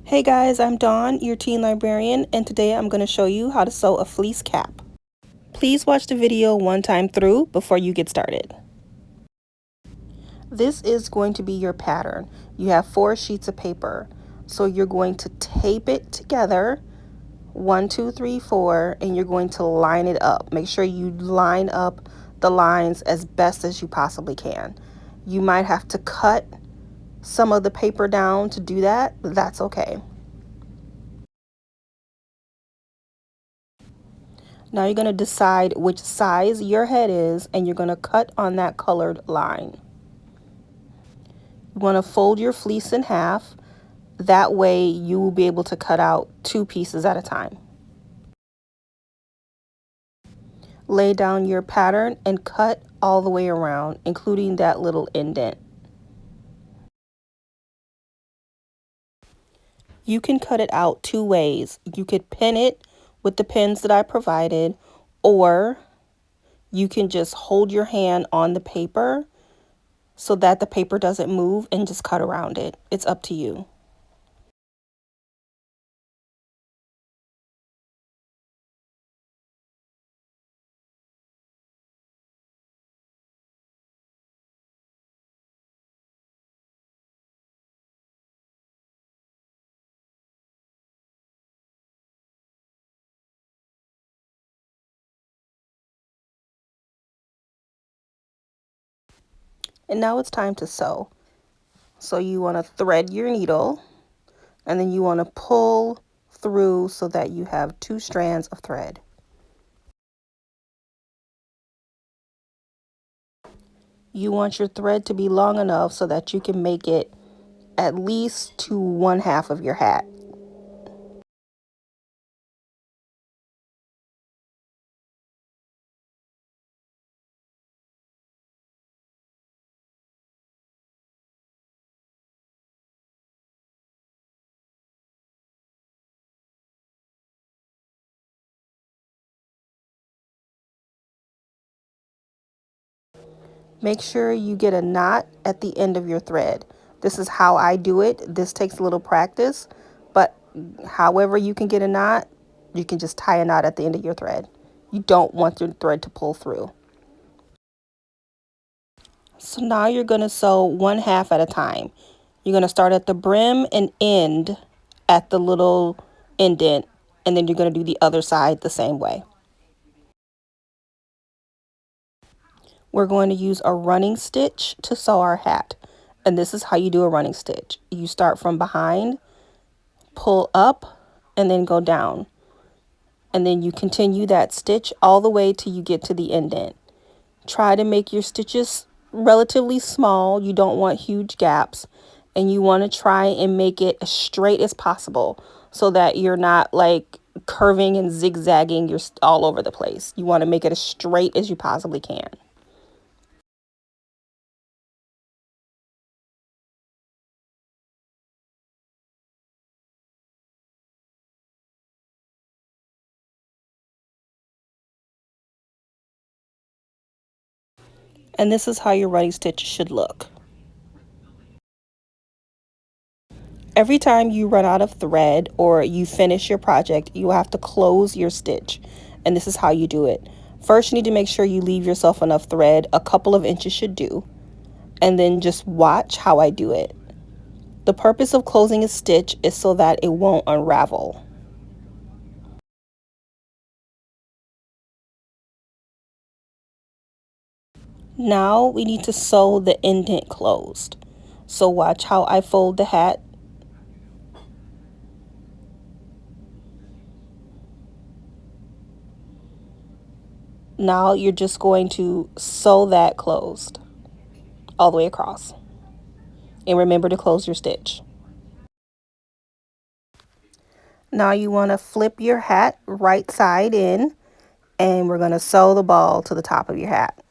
Hey guys, I'm Dawn, your teen librarian, and today I'm going to show you how to sew a fleece cap. Please watch the video one time through before you get started. This is going to be your pattern. You have 4 sheets of paper, so you're going to tape it together, 1, 2, 3, 4, and you're going to line it up. Make sure you line up the lines as best as you possibly can. You might have to cut some of the paper down to do that, but that's okay. Now you're going to decide which size your head is, and you're going to cut on that colored line. You want to fold your fleece in half. That way you will be able to cut out 2 pieces at a time. Lay down your pattern and cut all the way around, including that little indent. You can cut it out 2 ways. You could pin it with the pins that I provided, or you can just hold your hand on the paper so that the paper doesn't move and just cut around it. It's up to you. And now it's time to sew. So you want to thread your needle, and then you want to pull through so that you have 2 strands of thread. You want your thread to be long enough so that you can make it at least to 1/2 of your hat. Make sure you get a knot at the end of your thread. This is how I do it. This takes a little practice, but however you can get a knot, you can just tie a knot at the end of your thread. You don't want your thread to pull through. So now you're going to sew 1/2 at a time. You're going to start at the brim and end at the little indent, and then you're going to do the other side the same way. We're going to use a running stitch to sew our hat. And this is how you do a running stitch. You start from behind, pull up, and then go down. And then you continue that stitch all the way till you get to the indent. Try to make your stitches relatively small. You don't want huge gaps. And you want to try and make it as straight as possible so that you're not like curving and zigzagging all over the place. You want to make it as straight as you possibly can. And this is how your running stitch should look. Every time you run out of thread or you finish your project, you have to close your stitch. And this is how you do it. First, you need to make sure you leave yourself enough thread. A couple of inches should do. And then just watch how I do it. The purpose of closing a stitch is so that it won't unravel. Now we need to sew the indent closed. So watch how I fold the hat. Now you're just going to sew that closed all the way across. And remember to close your stitch. Now you want to flip your hat right side in, and we're going to sew the ball to the top of your hat.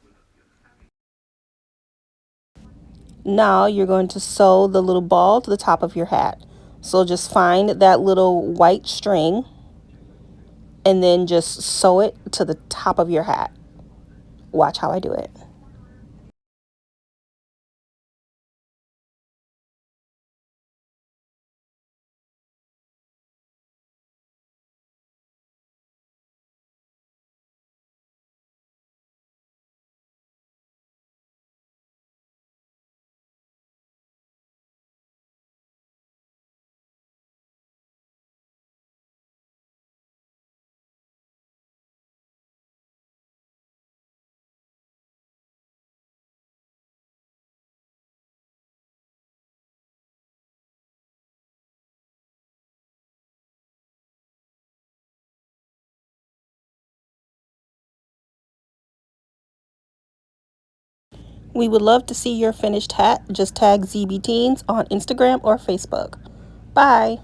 Now you're going to sew the little ball to the top of your hat. So just find that little white string and then just sew it to the top of your hat. Watch how I do it. We would love to see your finished hat. Just tag ZB Teens on Instagram or Facebook. Bye.